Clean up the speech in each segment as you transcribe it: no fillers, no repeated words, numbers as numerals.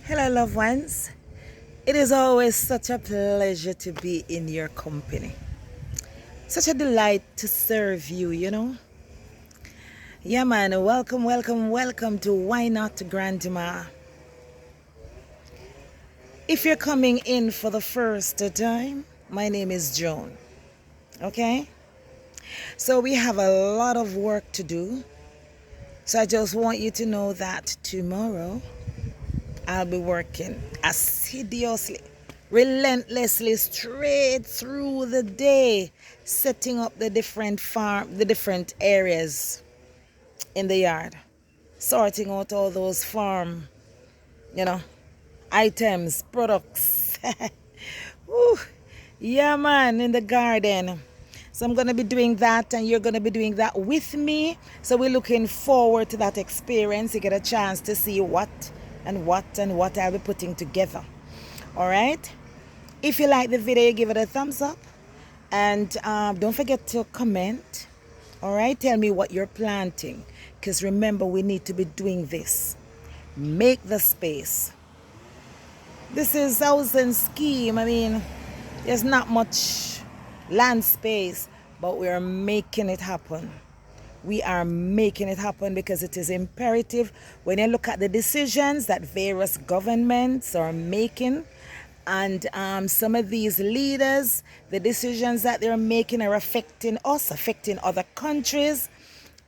Hello, loved ones. It is always such a pleasure to be in your company. Such a delight to serve you. Yeah, man, welcome to Why Not Grandma. If you're coming in for the first time, my name is Joan. Okay? So we have a lot of work to do. So I just want you to know that tomorrow I'll be working assiduously, relentlessly, straight through the day, setting up the different areas in the yard, sorting out all those farm, you know, items, products. Woo. Yeah, man, in the garden. So I'm going to be doing that, and you're going to be doing that with me. So we're looking forward to that experience. You get a chance to see what I'll be putting together. All right? If you like the video, give it a thumbs up. And don't forget to comment. All right? Tell me what you're planting. Because remember, we need to be doing this. Make the space. This is housing scheme. I mean, there's not much land space, but we are making it happen. We are making it happen because it is imperative. When you look at the decisions that various governments are making, and some of these leaders, the decisions that they're making are affecting us, affecting other countries.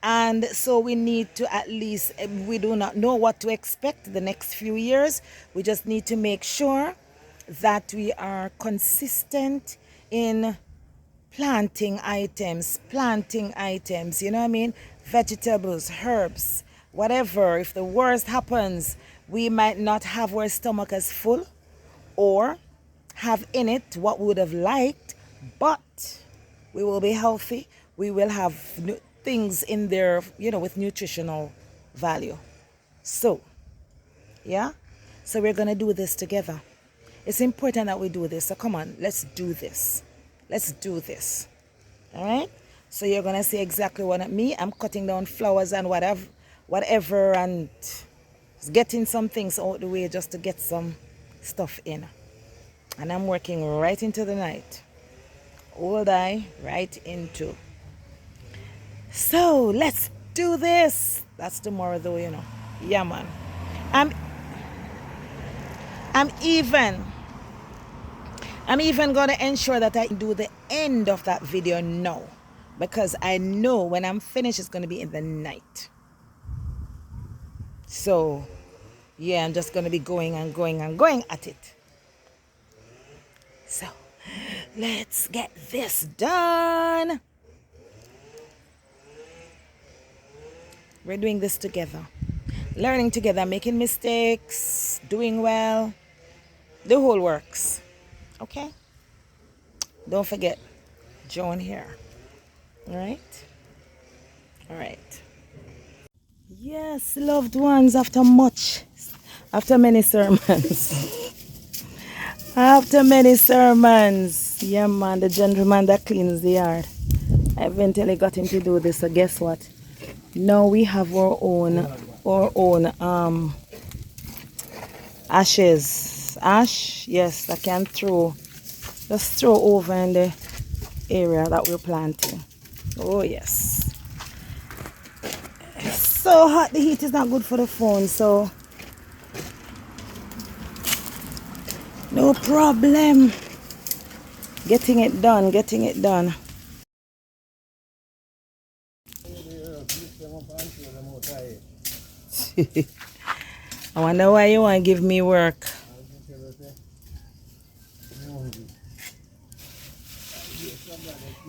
And so we need to, at least, we do not know what to expect the next few years. We just need to make sure that we are consistent in planting items, you know what I mean? Vegetables, herbs, whatever. If the worst happens, we might not have our stomach as full or have in it what we would have liked, but we will be healthy. We will have things in there, with nutritional value. So, yeah? So we're going to do this together. It's important that we do this. So come on, let's do this. Let's do this. All right? So you're going to see exactly what I'm cutting down flowers and whatever, and getting some things out the way just to get some stuff in. And I'm working right into the night. All day, right into. So let's do this. That's tomorrow though, Yeah, man. I'm even going to ensure that I do the end of that video now, because I know when I'm finished it's going to be in the night. So yeah, I'm just going to be going at it. So let's get this done. We're doing this together, learning together, making mistakes, doing well, the whole works. Okay? Don't forget, Joan here. All right? All right. Yes, loved ones, after many sermons. After many sermons. Yeah, man, the gentleman that cleans the yard. I eventually got him to do this, so guess what? Now we have our own ashes. Ash, yes, that can just throw over in the area that we're planting. Oh yes. It's so hot, the heat is not good for the phone, so no problem. Getting it done. I wonder why you want to give me work.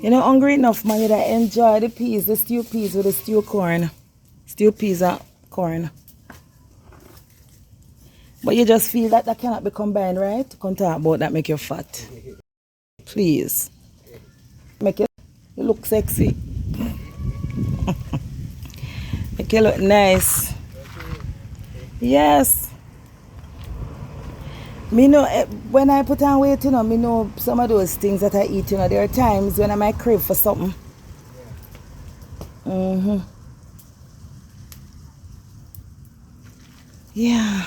Hungry enough, man, that I enjoy the stew peas with the stew corn. Stew peas and corn. But you just feel that cannot be combined, right? Can't talk about that, make you fat. Please. You look sexy. Make you look nice. Yes. Me know, when I put on weight, me know some of those things that I eat, there are times when I might crave for something. Yeah.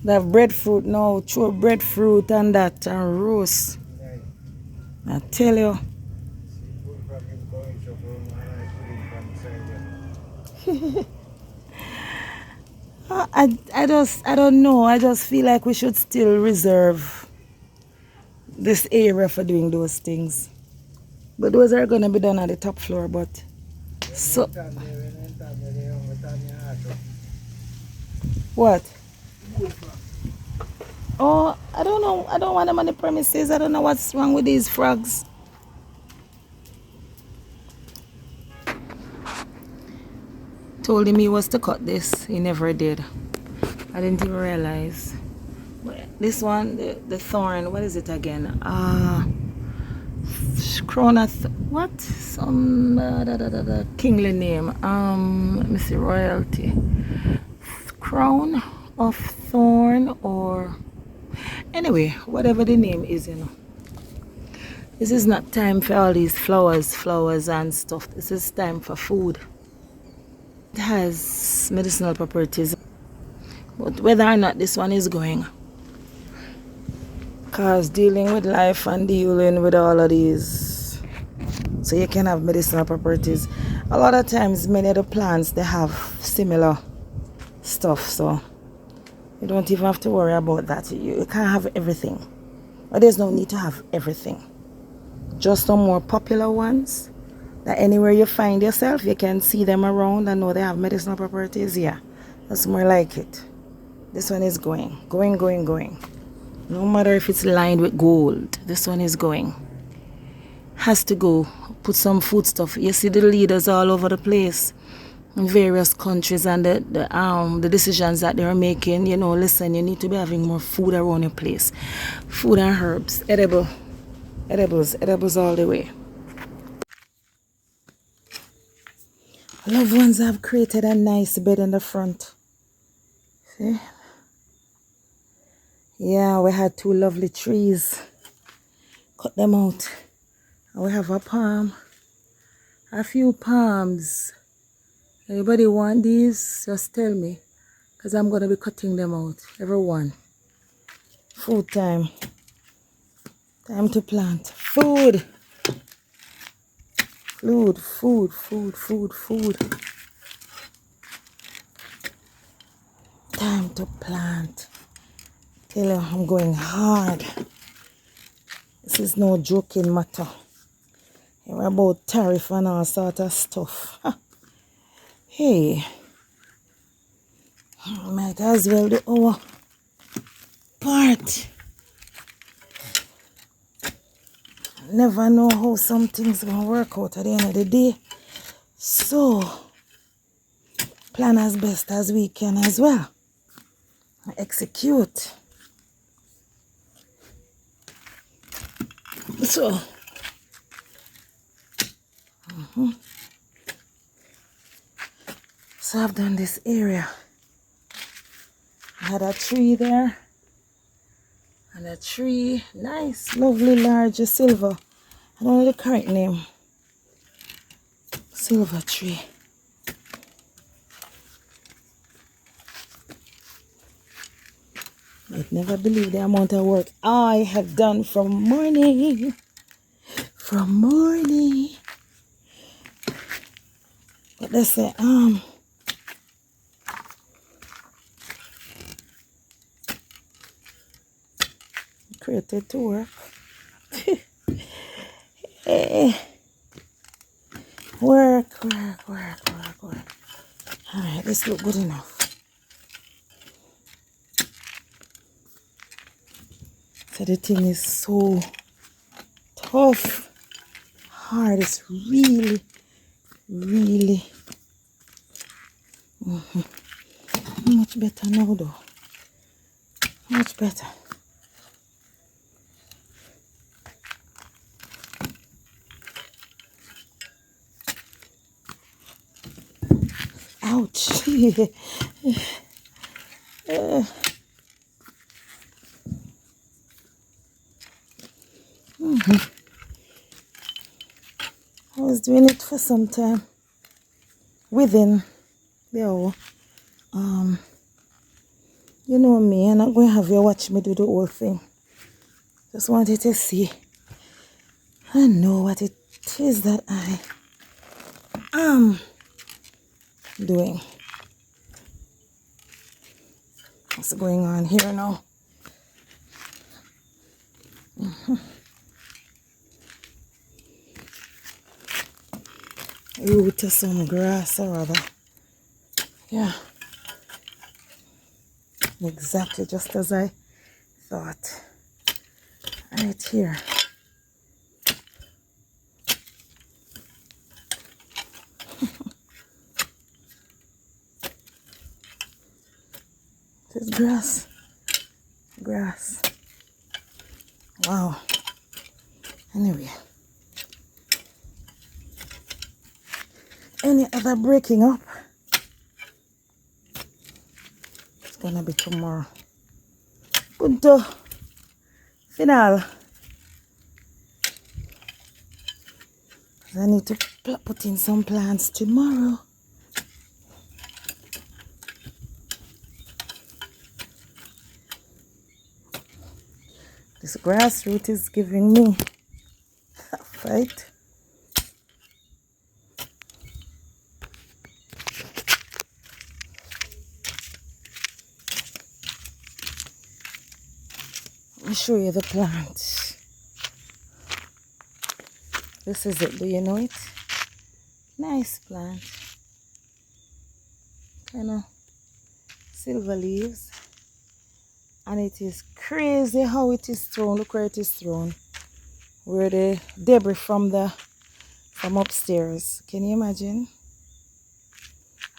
They have breadfruit now, chew breadfruit and that, and roast. I tell you. I don't know. I just feel like we should still reserve this area for doing those things. But those are gonna be done at the top floor, but so what? Oh, I don't know. I don't want them on the premises. I don't know what's wrong with these frogs. Told him he was to cut this. He never did. I didn't even realize. This one, the thorn, what is it again? Crown of what? Some kingly name. Let me see, royalty. Crown of thorn, or anyway, whatever the name is, you know. This is not time for all these flowers and stuff. This is time for food. It has medicinal properties, but whether or not this one is going, because dealing with life and dealing with all of these, so you can have medicinal properties. A lot of times many of the plants, they have similar stuff, so you don't even have to worry about that. You can't have everything, but there's no need to have everything. Just some more popular ones that anywhere you find yourself, you can see them around and know they have medicinal properties. Yeah, that's more like it. This one is going. No matter if it's lined with gold, this one is going. Has to go. Put some food stuff. You see the leaders all over the place in various countries, and the decisions that they're making. You know, listen, you need to be having more food around your place. Food and herbs, edibles all the way. Loved ones have created a nice bed in the front. See? Yeah, we had two lovely trees. Cut them out. And we have a palm. A few palms. Anybody want these? Just tell me. Because I'm going to be cutting them out. Everyone. Food time. Time to plant. Food. Food. Time to plant. Tell you, I'm going hard. This is no joking matter. We're about tariff and all sort of stuff. Huh. Hey, might as well do our part. Never know how some things gonna work out at the end of the day. So, plan as best as we can as well. Execute. So, so I've done this area. I had a tree there, and a tree, nice, lovely, large silver. I don't know the correct name. Silver tree. I'd never believe the amount of work I have done from morning. But they say, created to work. Hey. Work. Alright, this look good enough. So the thing is so tough, hard. It's really much better now though. Much better. Ouch. I was doing it for some time within the hour. You know me, I'm not going to have you watch me do the whole thing. Just wanted to see. I know what it is that I am doing. What's going on here now? Root of some grass or other. Yeah. Exactly just as I thought. Right here. This is grass. Grass. Wow. Anyway. Any other breaking up? It's gonna be tomorrow. Punto final. I need to put in some plants tomorrow. This grassroot is giving me a fight. Let me show you the plant. This is it. Do you know it? Nice plant. Kind of silver leaves. And it is crazy how it is thrown. Look where it is thrown. Where the debris from upstairs. Can you imagine?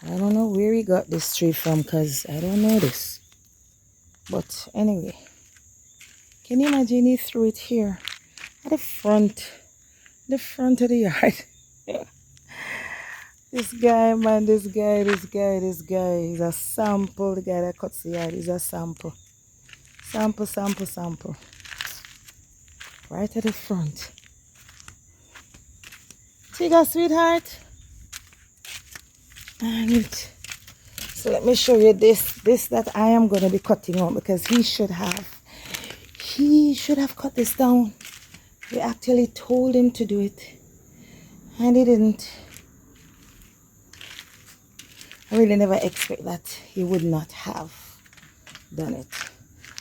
I don't know where he got this tree from because I don't know this. But anyway. Can you imagine he threw it here at the front of the yard? This guy, man, this guy is a sample. The guy that cuts the yard is a sample. Sample. Right at the front. Tigger, sweetheart. And so let me show you this that I am going to be cutting out because he should have cut this down. We actually told him to do it and he didn't. I really never expect that he would not have done it.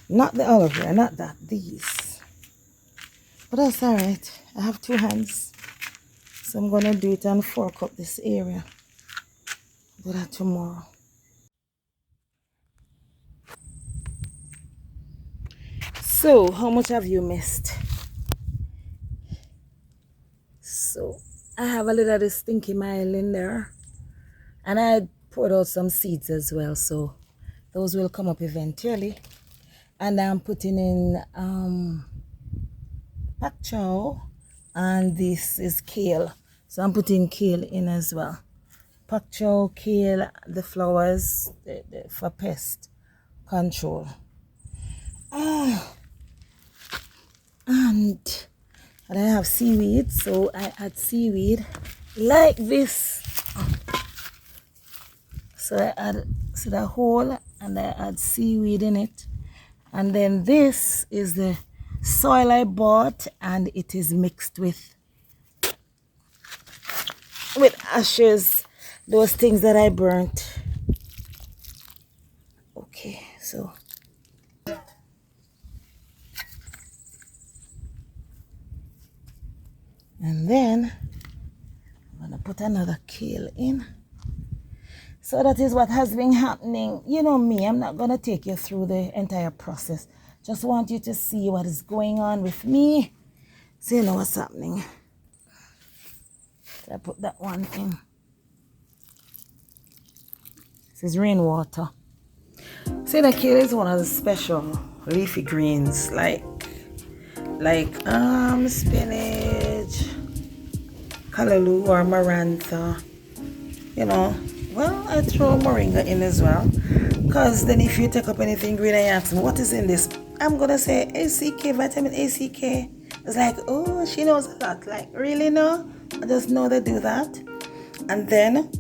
Not the olive oil, not that, these. But that's alright. I have 2 hands. So I'm going to do it and fork up this area. Do that tomorrow. So, how much have you missed? So, I have a little of this stinky mile in there. And I poured out some seeds as well. So, those will come up eventually. And I'm putting in pak chow. And this is kale. So, I'm putting kale in as well. Pak chow, kale, the flowers for pest control. And I have seaweed, so I add seaweed like this. So I add the whole and I add seaweed in it. And then this is the soil I bought and it is mixed with ashes, those things that I burnt. Okay, so and then I'm gonna put another kale in. So that is what has been happening. You know me, I'm not gonna take you through the entire process. Just want you to see what is going on with me. So you know what's happening. So I put that one in. This is rainwater. See, the kale is one of the special leafy greens like spinach, callaloo or marantha. You know, well, I throw moringa in as well. Because then if you take up anything green and you ask me, what is in this? I'm going to say ACK, vitamin ACK. It's like, oh, she knows a lot. Like, really? No? I just know they do that. And then,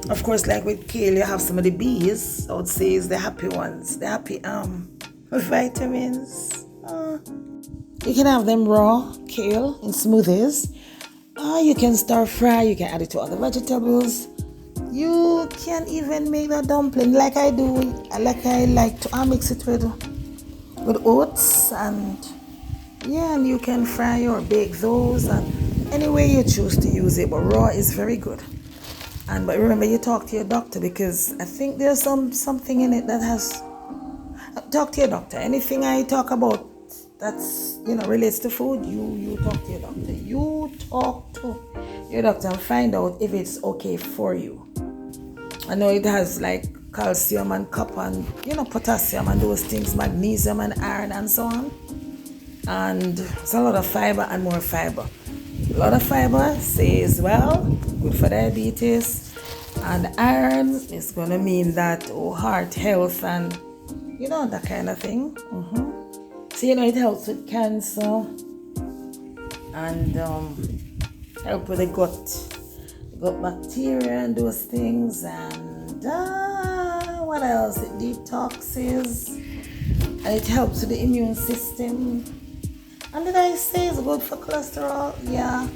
Of course, like with kale, you have some of the bees. I would say is the happy ones, the happy vitamins. You can have them raw, kale, in smoothies. You can stir fry, you can add it to other vegetables. You can even make the dumpling like I do. Like I like to mix it with oats, and yeah, and you can fry or bake those, and any way you choose to use it. But raw is very good. And but remember, you talk to your doctor, because I think there's something in it that has. Talk to your doctor. Anything I talk about that's relates to food, you talk to your doctor. You talk to your doctor and find out if it's okay for you. I know it has like calcium and copper and potassium and those things, magnesium and iron and so on. And it's a lot of fiber and more fiber. A lot of fiber says, well, good for diabetes, and iron is gonna mean that heart health and that kind of thing. So it helps with cancer and help with the gut bacteria and those things, and what else? It detoxes and it helps with the immune system. And did I say it's good for cholesterol? Yeah.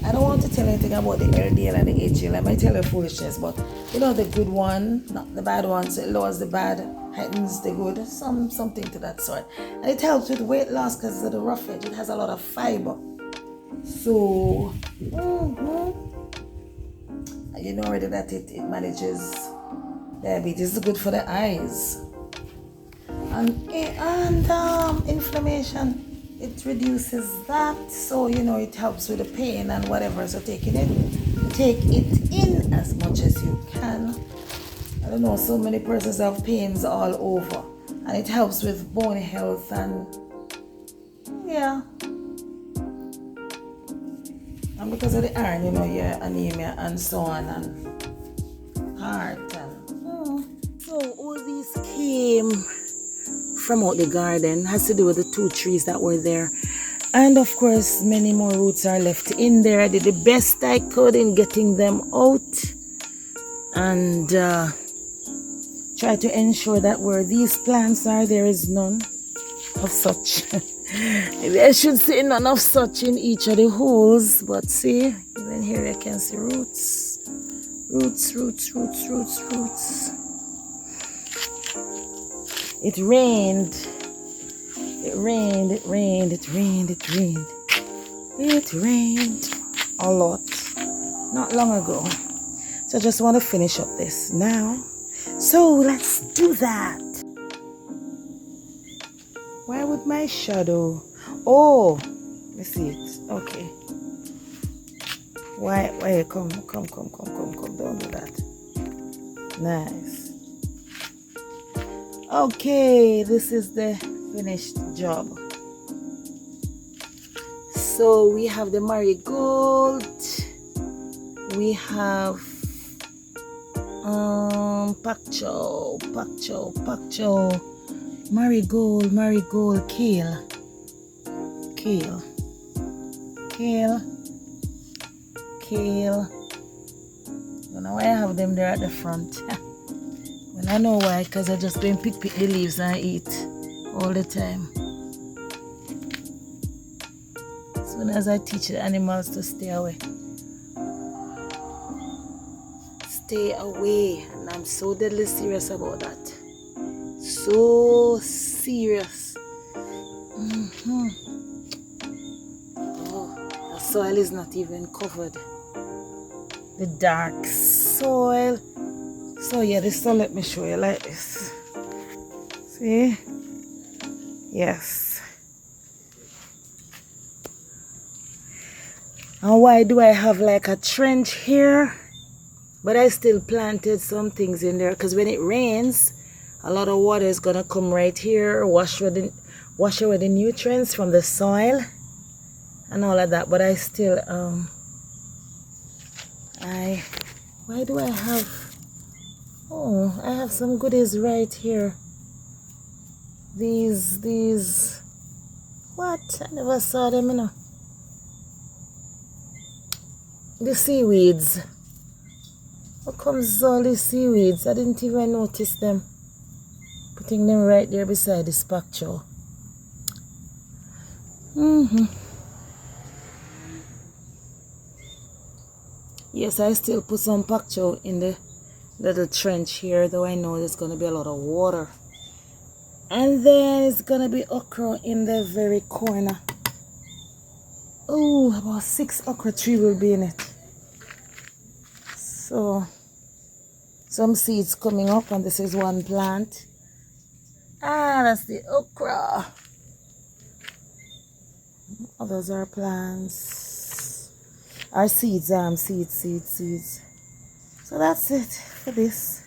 I don't want to tell anything about the LDL and the HDL. I might tell you foolishness, but the good one, not the bad one. So it lowers the bad, heightens the good, something to that sort. And it helps with weight loss because of the roughage. It has a lot of fiber. So, you know already that it manages diabetes. It's good for the eyes. And inflammation. It reduces that, so it helps with the pain and whatever. So take it in as much as you can. I don't know, so many persons have pains all over, and it helps with bone health and and because of the iron, your anemia and so on, and heart and so all these came from out the garden. Has to do with the 2 trees that were there, and of course many more roots are left in there. I did the best I could in getting them out, and try to ensure that where these plants are, there is none of such. I should say none of such in each of the holes, but see, even here I can see roots. It rained a lot not long ago. So I just want to finish up this now. So let's do that. Why would my shadow? Oh, let's see it. Okay. Why come, don't do that. Nice. Okay, this is the finished job. So we have the marigold, we have pak chow, marigold, kale. Don't know why I have them there at the front. Well, I know why, because I just go and pick the leaves and eat all the time. As soon as I teach the animals to stay away. Stay away. And I'm so deadly serious about that. So serious. Oh, the soil is not even covered. The dark soil. So yeah, this soil, let me show you like this. See? Yes. And why do I have like a trench here? But I still planted some things in there, because when it rains, a lot of water is gonna come right here, wash away the nutrients from the soil and all of that. But I still why do I have, oh, I have some goodies right here. These what? I never saw them, you know. The seaweeds. How comes all these seaweeds? I didn't even notice them. Putting them right there beside this pak choy. Yes, I still put some pak choy in the little trench here, though I know there's gonna be a lot of water. And then it's gonna be okra in the very corner. Oh, about 6 okra tree will be in it. So some seeds coming up, and this is one plant. That's the okra. Others are plants. Our seeds, seeds. So that's it for this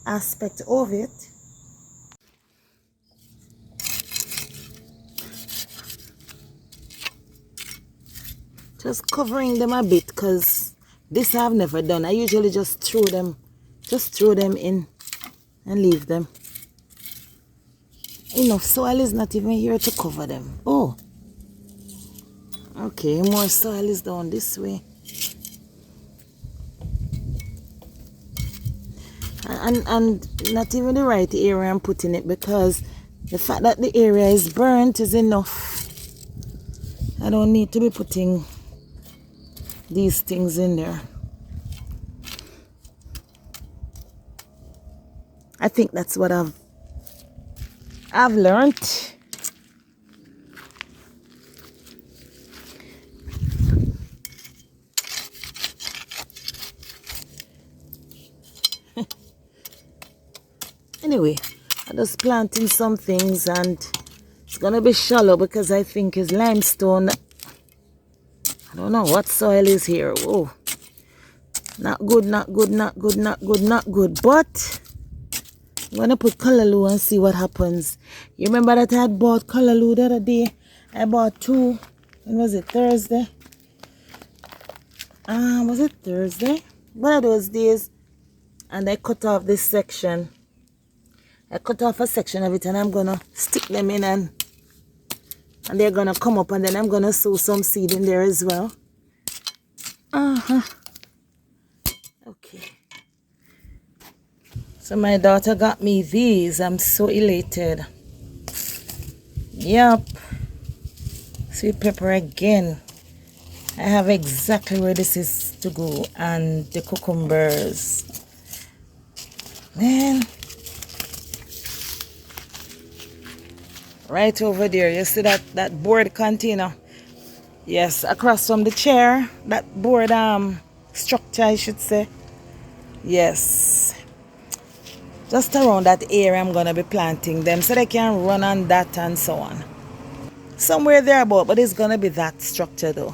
aspect of it. Just covering them a bit, because this I've never done. I usually just throw them in and leave them. Enough soil is not even here to cover them. Oh, okay, more soil is down this way. And not even the right area I'm putting it, because the fact that the area is burnt is enough. I don't need to be putting these things in there. I think that's what I've learned. Anyway, I'm just planting some things, and it's gonna be shallow because I think it's limestone. I don't know what soil is here. Whoa, not good. But I'm gonna put callaloo and see what happens. You remember that I had bought callaloo the other day? I bought 2. When was it? Thursday? Was it Thursday? One of those days. And I cut off this section. I cut off a section of it, and I'm gonna stick them in, and they're gonna come up, and then I'm gonna sow some seed in there as well. Okay. So my daughter got me these. I'm so elated. Yep. Sweet pepper again. I have exactly where this is to go, and the cucumbers. Man. Right over there, you see that board container? Yes, across from the chair, that board structure, I should say. Yes, just around that area I'm gonna be planting them, so they can run on that and so on. Somewhere there about, but it's gonna be that structure though.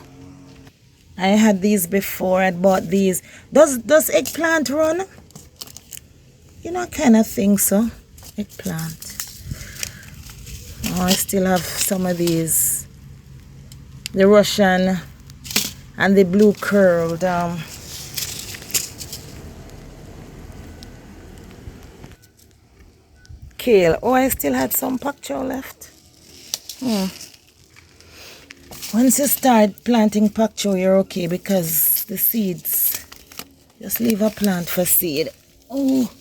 I had these before. I bought these. Does eggplant run? You know, I kind of think so. Eggplant. Oh, I still have some of these. The Russian and the blue curled. Kale. Oh, I still had some pak choy left. Once you start planting pak choy, you're okay, because the seeds, just leave a plant for seed. Oh,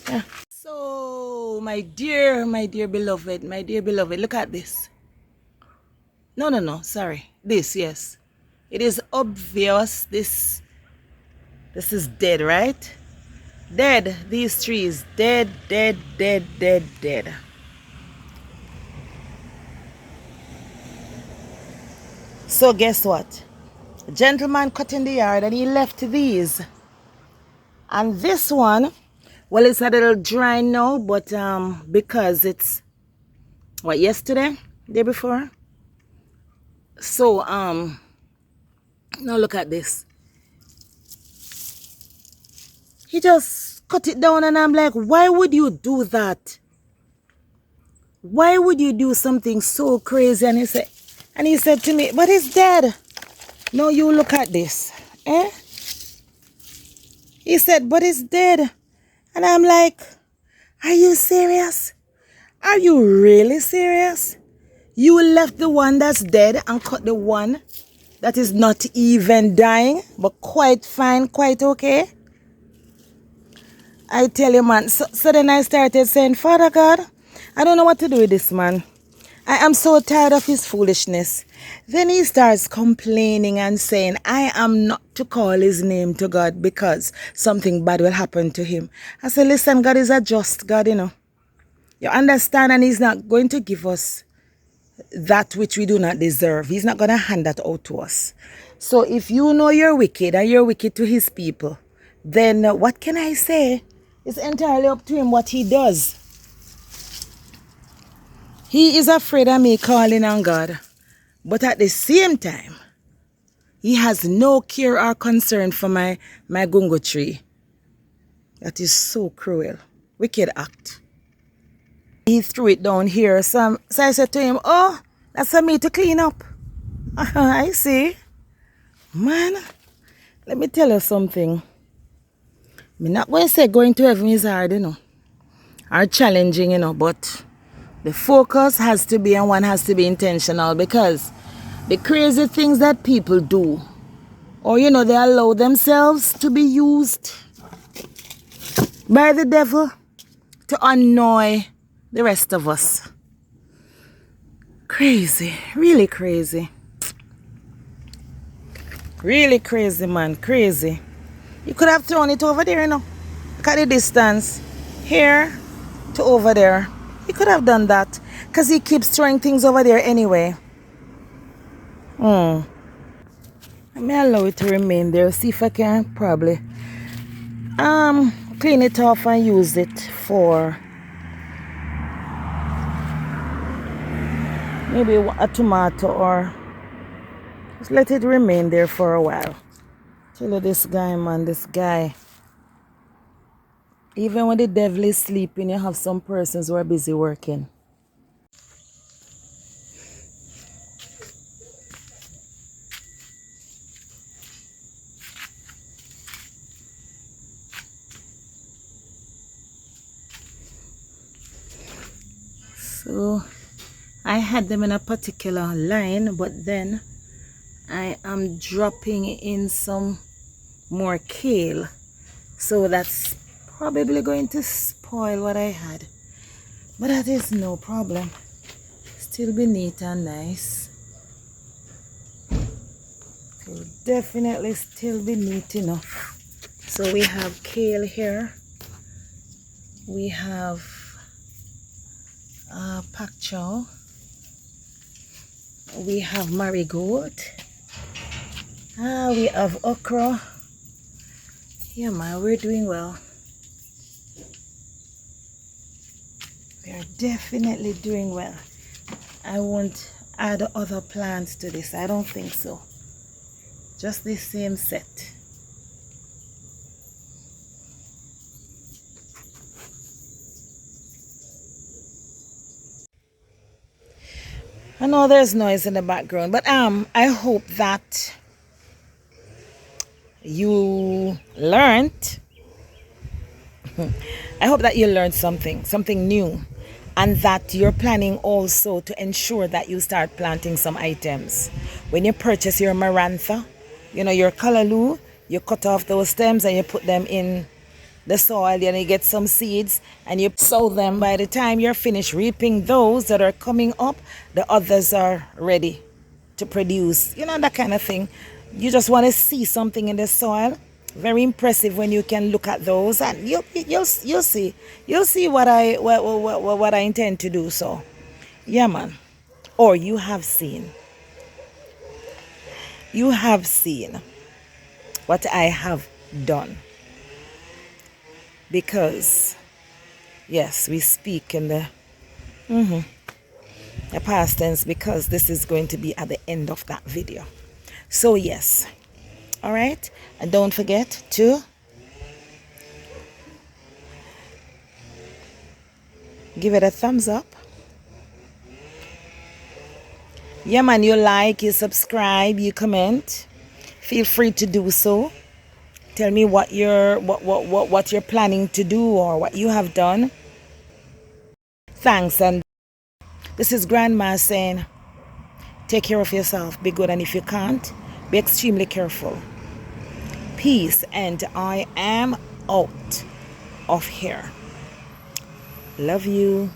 yeah. So, my dear beloved, look at this. No, sorry. This, yes. It is obvious this is dead, right? Dead. These trees, dead. So guess what? A gentleman cut in the yard, and he left these. And this one, well, it's a little dry now, but because it's what, yesterday, day before. So now look at this. He just cut it down, and I'm like, why would you do that? Why would you do something so crazy? And he said to me, but it's dead. No, you look at this. He said, but it's dead. And I'm like, are you serious? Are you really serious? You left the one that's dead and cut the one that is not even dying, but quite fine, quite okay? I tell you, man. So then I started saying, Father God, I don't know what to do with this man. I am so tired of his foolishness. Then he starts complaining and saying, I am not to call his name to God because something bad will happen to him. I said, listen, God is a just God, you know. You understand, and he's not going to give us that which we do not deserve. He's not going to hand that out to us. So if you know you're wicked and you're wicked to his people, then what can I say? It's entirely up to him what he does. He is afraid of me calling on God. But at the same time, he has no care or concern for my gungo tree. That is so cruel. Wicked act. He threw it down here. So I said to him, oh, that's for me to clean up. I see. Man, let me tell you something. I'm not going to say going to heaven is hard, you know, or challenging, you know, but the focus has to be, and one has to be intentional, because the crazy things that people do, or, you know, they allow themselves to be used by the devil to annoy the rest of us. Crazy, really crazy. Really crazy, man, crazy. You could have thrown it over there, you know. Look at the distance. Here to over there. You could have done that. Because he keeps throwing things over there anyway. Let me allow it to remain there. See if I can probably clean it off and use it for maybe a tomato, or just let it remain there for a while. Tell you, this guy, man, this guy. Even when the devil is sleeping, you have some persons who are busy working. So I had them in a particular line, but then I am dropping in some more kale, so that's probably going to spoil what I had, but that is no problem. Still be neat and nice. It will definitely still be neat enough. So we have kale here, we have pak chow, we have marigold, we have okra. Yeah, man, we're doing well. We are definitely doing well. I won't add other plants to this. I don't think so. Just the same set. I know there's noise in the background, but I hope that you learned. I hope that you learned something new, and that you're planning also to ensure that you start planting some items. When you purchase your marantha, you know, your callaloo, you cut off those stems and you put them in the soil, and you get some seeds and you sow them. By the time you're finished reaping those that are coming up, the others are ready to produce, you know, that kind of thing. You just want to see something in the soil. Very impressive when you can look at those, and you'll see what I intend to do. So yeah, man. Or you have seen what I have done, because yes, we speak in the past tense, because this is going to be at the end of that video. So yes, all right, and don't forget to give it a thumbs up. Yeah, man, you like, you subscribe, you comment. Feel free to do so. Tell me what you're planning to do, or what you have done. Thanks. And this is Grandma saying, take care of yourself, be good, and if you can't, be extremely careful. Peace, and I am out. of hair. Love you.